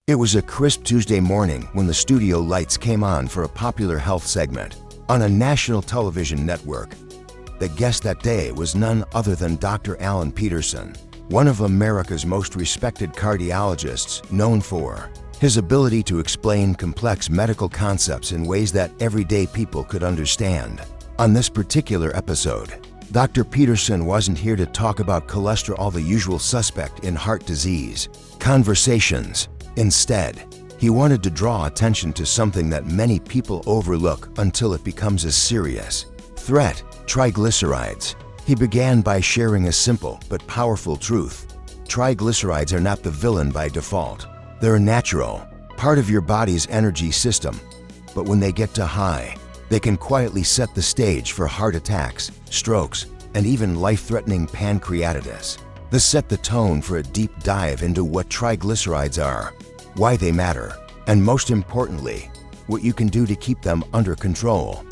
It was a crisp Tuesday morning when the studio lights came on for a popular health segment on a national television network. The guest that day was none other than Dr. Alan Peterson, one of America's most respected cardiologists, known for his ability to explain complex medical concepts in ways that everyday people could understand. On this particular episode, Dr. Peterson wasn't here to talk about cholesterol, the usual suspect in heart disease conversations. Instead, he wanted to draw attention to something that many people overlook until it becomes a serious threat: triglycerides. He began by sharing a simple but powerful truth. Triglycerides are not the villain by default. They're a natural part of your body's energy system, but when they get too high, they can quietly set the stage for heart attacks, strokes, and even life-threatening pancreatitis. This set the tone for a deep dive into what triglycerides are, why they matter, and most importantly, what you can do to keep them under control.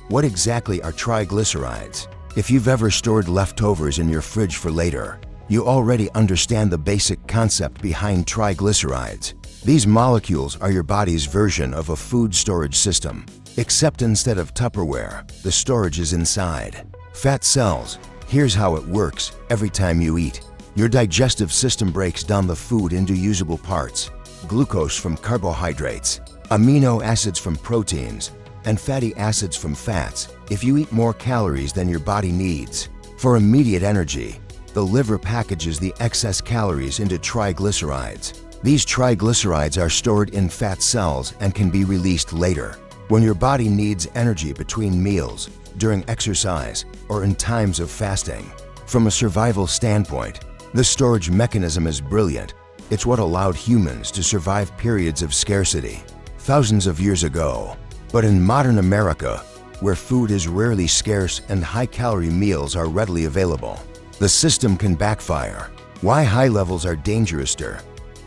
What exactly are triglycerides? If you've ever stored leftovers in your fridge for later, you already understand the basic concept behind triglycerides. These molecules are your body's version of a food storage system, except instead of Tupperware, the storage is inside fat cells. Here's how it works. Every time you eat, your digestive system breaks down the food into usable parts: glucose from carbohydrates, amino acids from proteins, and fatty acids from fats. If you eat more calories than your body needs for immediate energy, the liver packages the excess calories into triglycerides. These triglycerides are stored in fat cells and can be released later when your body needs energy between meals, during exercise, or in times of fasting. From a survival standpoint, this storage mechanism is brilliant. It's what allowed humans to survive periods of scarcity thousands of years ago. But in modern America, where food is rarely scarce and high-calorie meals are readily available, the system can backfire. Why high levels are dangerous?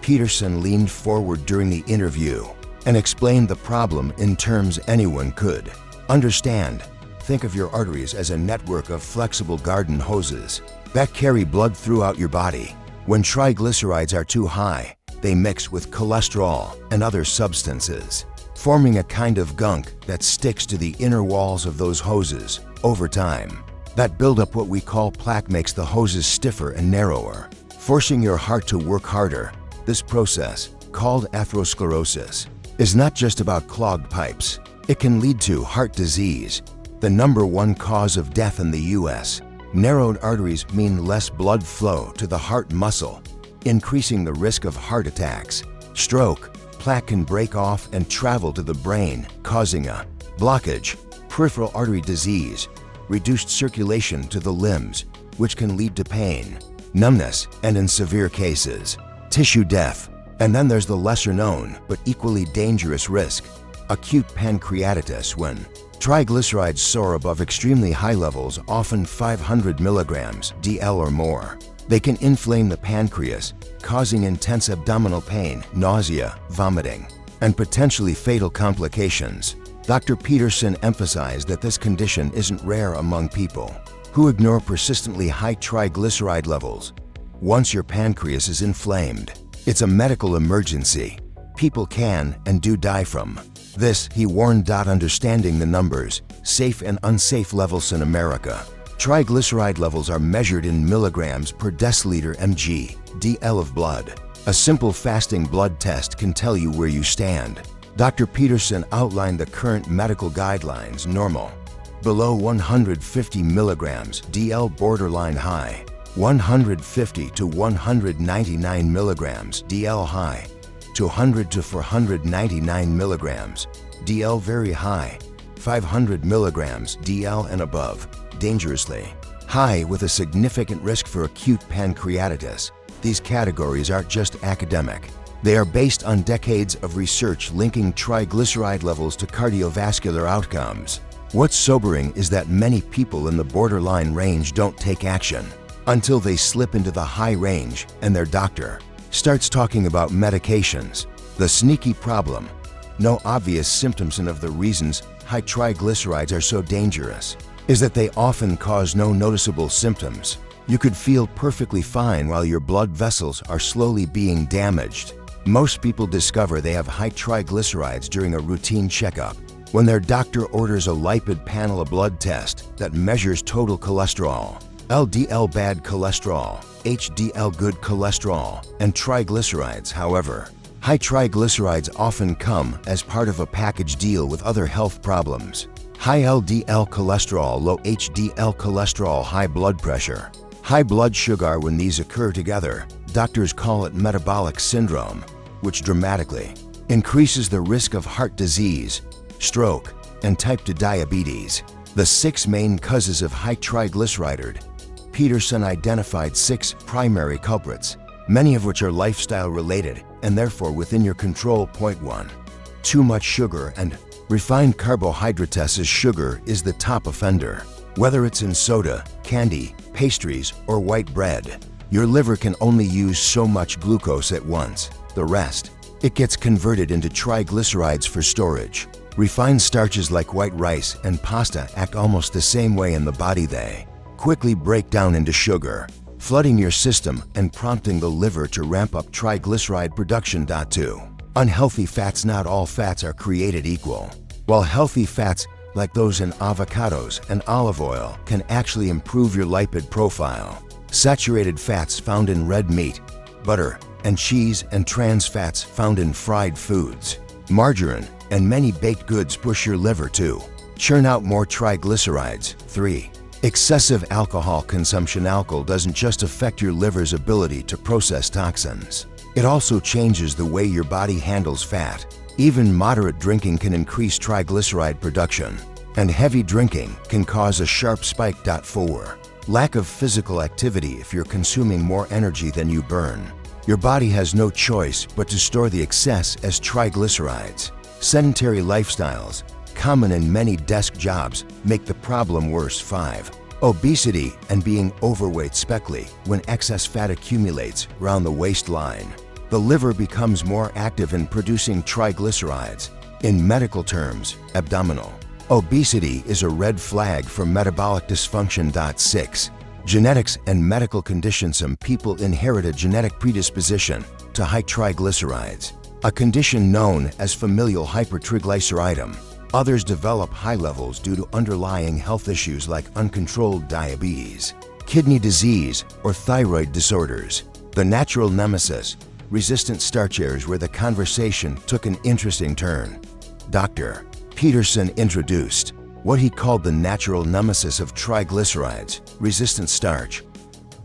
Peterson leaned forward during the interview and explained the problem in terms anyone could understand. Think of your arteries as a network of flexible garden hoses that carry blood throughout your body. When triglycerides are too high, they mix with cholesterol and other substances, forming a kind of gunk that sticks to the inner walls of those hoses. Over time, that buildup, what we call plaque, makes the hoses stiffer and narrower, forcing your heart to work harder. This process, called atherosclerosis, is not just about clogged pipes. It can lead to heart disease, the #1 cause of death in the U.S. Narrowed arteries mean less blood flow to the heart muscle, increasing the risk of heart attacks, stroke. Plaque can break off and travel to the brain, causing a blockage. Peripheral artery disease, reduced circulation to the limbs, which can lead to pain, numbness, and in severe cases, tissue death. And then there's the lesser known but equally dangerous risk: acute pancreatitis. When triglycerides soar above extremely high levels, often 500 milligrams (DL) or more, they can inflame the pancreas, causing intense abdominal pain, nausea, vomiting, and potentially fatal complications. Dr. Peterson emphasized that this condition isn't rare among people who ignore persistently high triglyceride levels. Once your pancreas is inflamed, it's a medical emergency. People can and do die from this, he warned. Understanding the numbers, safe and unsafe levels in America. Triglyceride levels are measured in milligrams per deciliter mg, DL of blood. A simple fasting blood test can tell you where you stand. Dr. Peterson outlined the current medical guidelines: normal, below 150 milligrams DL, borderline high, 150 to 199 milligrams DL high, 200 to 499 milligrams DL very high, 500 milligrams DL and above, dangerously high with a significant risk for acute pancreatitis. These categories aren't just academic. They are based on decades of research linking triglyceride levels to cardiovascular outcomes. What's sobering is that many people in the borderline range don't take action until they slip into the high range and their doctor starts talking about medications. The sneaky problem: no obvious symptoms. And of the reasons high triglycerides are so dangerous is that they often cause no noticeable symptoms. You could feel perfectly fine while your blood vessels are slowly being damaged. Most people discover they have high triglycerides during a routine checkup, when their doctor orders a lipid panel, a blood test that measures total cholesterol, LDL bad cholesterol, HDL good cholesterol, and triglycerides. However, high triglycerides often come as part of a package deal with other health problems. High LDL cholesterol, low HDL cholesterol, high blood pressure, high blood sugar. When these occur together, doctors call it metabolic syndrome, which dramatically increases the risk of heart disease, stroke, and type 2 diabetes. The 6 main causes of high triglyceride. Peterson identified 6 primary culprits, many of which are lifestyle related and therefore within your control. Point 1. Too much sugar and refined carbohydrates. Sugar is the top offender. Whether it's in soda, candy, pastries, or white bread, your liver can only use so much glucose at once. The rest, it gets converted into triglycerides for storage. Refined starches like white rice and pasta act almost the same way in the body. They quickly break down into sugar, flooding your system and prompting the liver to ramp up triglyceride production. 2. Unhealthy fats. Not all fats are created equal. While healthy fats, like those in avocados and olive oil, can actually improve your lipid profile, saturated fats found in red meat, butter, and cheese, and trans fats found in fried foods, margarine, and many baked goods push your liver to churn out more triglycerides. 3. Excessive alcohol consumption. Alcohol doesn't just affect your liver's ability to process toxins. It also changes the way your body handles fat. Even moderate drinking can increase triglyceride production, and heavy drinking can cause a sharp spike. 4. Lack of physical activity. If you're consuming more energy than you burn, your body has no choice but to store the excess as triglycerides. Sedentary lifestyles, common in many desk jobs, make the problem worse. 5. Obesity and being overweight, especially when excess fat accumulates around the waistline. The liver becomes more active in producing triglycerides. In medical terms, abdominal obesity is a red flag for metabolic dysfunction. 6. Genetics and medical conditions. Some people inherit a genetic predisposition to high triglycerides, a condition known as familial hypertriglyceridemia. Others develop high levels due to underlying health issues like uncontrolled diabetes, kidney disease, or thyroid disorders. The natural nemesis, resistant starch. Here's where the conversation took an interesting turn. Dr. Peterson introduced what he called the natural nemesis of triglycerides, resistant starch.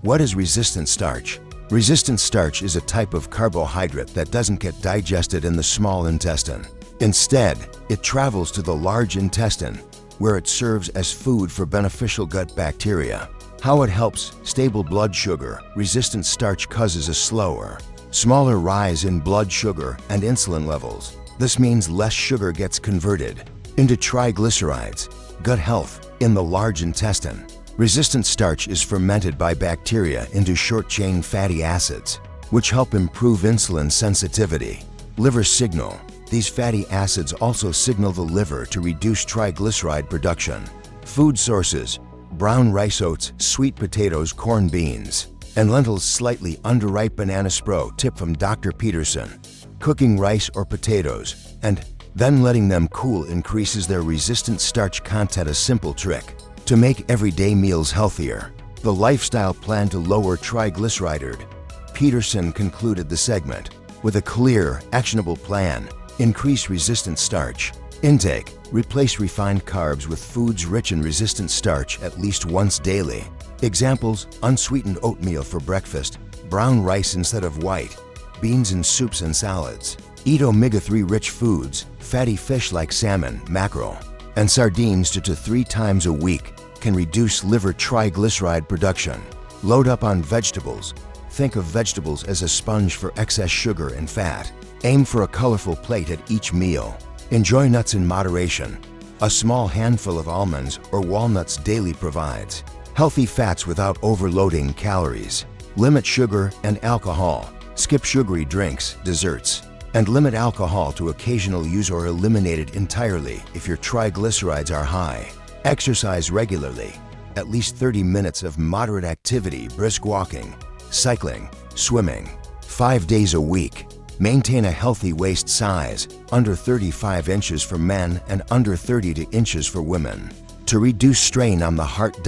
What is resistant starch? Resistant starch is a type of carbohydrate that doesn't get digested in the small intestine. Instead, it travels to the large intestine, where it serves as food for beneficial gut bacteria. How it helps stable blood sugar. Resistant starch causes a slower, smaller rise in blood sugar and insulin levels. This means less sugar gets converted into triglycerides. Gut health. In the large intestine, resistant starch is fermented by bacteria into short-chain fatty acids, which help improve insulin sensitivity. Liver signal. These fatty acids also signal the liver to reduce triglyceride production. Food sources: brown rice, oats, sweet potatoes, corn, beans, and lentils. Slightly underripe bananas. Pro tip from Dr. Peterson: cooking rice or potatoes and then letting them cool increases their resistant starch content. A simple trick to make everyday meals healthier. The lifestyle plan to lower triglyceride. Peterson concluded the segment with a clear, actionable plan. Increase resistant starch intake. Replace refined carbs with foods rich in resistant starch at least once daily. Examples: unsweetened oatmeal for breakfast, brown rice instead of white, beans in soups and salads. Eat omega-3 rich foods, fatty fish like salmon, mackerel, and sardines 2 to 3 times a week can reduce liver triglyceride production. Load up on vegetables. Think of vegetables as a sponge for excess sugar and fat. Aim for a colorful plate at each meal. Enjoy nuts in moderation. A small handful of almonds or walnuts daily provides healthy fats without overloading calories. Limit sugar and alcohol. Skip sugary drinks, desserts, and limit alcohol to occasional use or eliminate it entirely if your triglycerides are high. Exercise regularly. At least 30 minutes of moderate activity, brisk walking, cycling, swimming, 5 days a week. Maintain a healthy waist size, under 35 inches for men and under 30 inches for women, to reduce strain on the heart.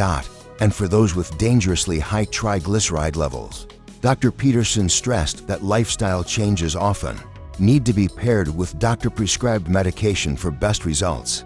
And for those with dangerously high triglyceride levels. Dr. Peterson stressed that lifestyle changes often need to be paired with doctor-prescribed medication for best results.